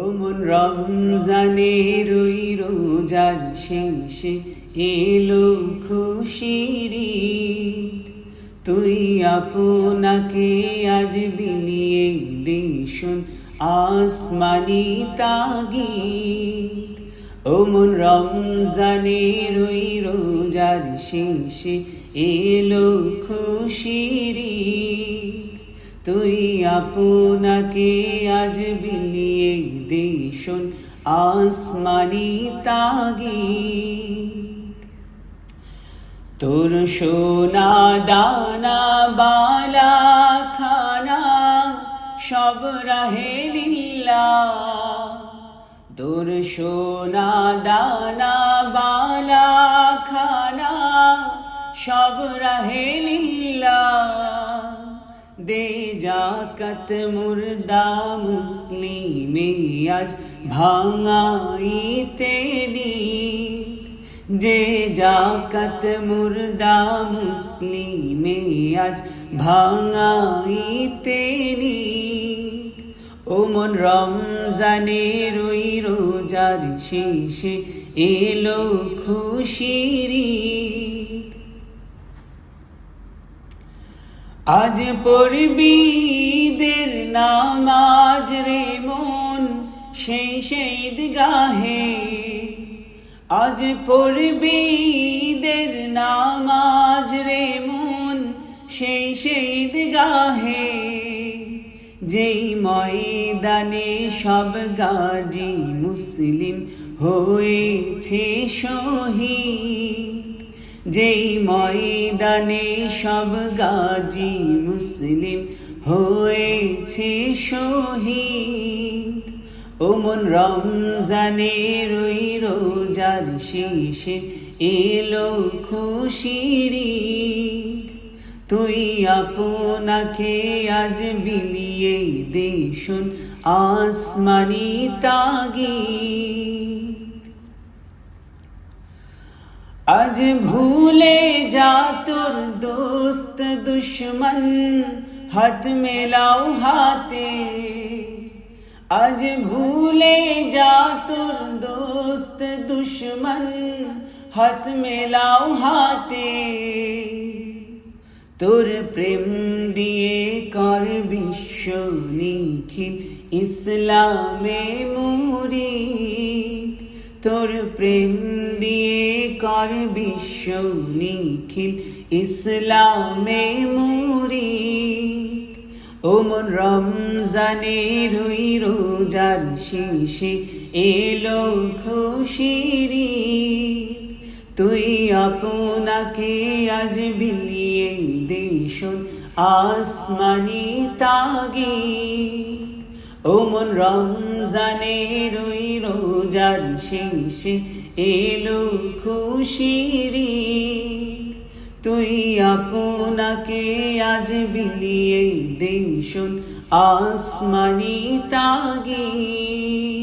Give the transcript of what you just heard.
ওমন রমজানের ওই রোজার শেষে এলো খুশির ঈদ। তুই আপনাকে আজ বিলিয়ে দে শোন আসমানি তাগিদ। ওমন রমজানের ওই রোজার শেষে এলো খুশির ঈদ। তুই আপনাকে আজ বিলিয়ে দে শোন আসমানি তাগিদ। তোর সোনা দানা বালা খানা সব রাহে লিল্লাহ। তোর সোনা দানা বালা খানা সব রাহে লিল্লাহ। দে জাকাত মুর্দা মুসলিমে আজ ভাঙাইতে নিত। যে জাকাত মুর্দা মুসলিমে আজ ভাঙাইতে নিত। ওমন রমজানের ওই রোজার শেষে এলো খুশির ঈদ। আজ পড়বি ঈদের নামাজ রে মন সেই ঈদগাহে। আজ পড়বি ঈদের নামাজ রে মন সেই ঈদগাহে। যেই ময়দানে সব গাজী মুসলিম হয়েছে শহীদ। যেই ময়দানে সব গাজী মুসলিম হয়েছে শহীদ। ওমন রমজানের ওই রোজার শেষে এলো খুশির ঈদ। তুই আপনাকে আজ বিলিয়ে দে শোন আসমানি তাগিদ। আজ ভুলে যা তোর দোস্ত দুশ্মন হাত মেলাও হাতে। আজ ভুলে যা তোর দোস্ত দুশ্মন হাত মেলাও হাতে। তোর প্রেম দিয়ে কর বিশ্ব নিখিল ইসলামে মুরিদ। তোর প্রেম দিয়ে কর বিশ্ব নিখিল ইসলামে মুরিদ। ওমন রমজানের ওই রোজার শেষে এলো খুশির ঈদ। তুই আপনাকে আজ বিলিয়ে দে শোন আসমানি তাগিদ। ওমন রমজানের ওই রোজার শেষে এলো খুশির ঈদ। তুই আপনাকে আজ বিলিয়ে দে শোন আসমানি তাগিদ।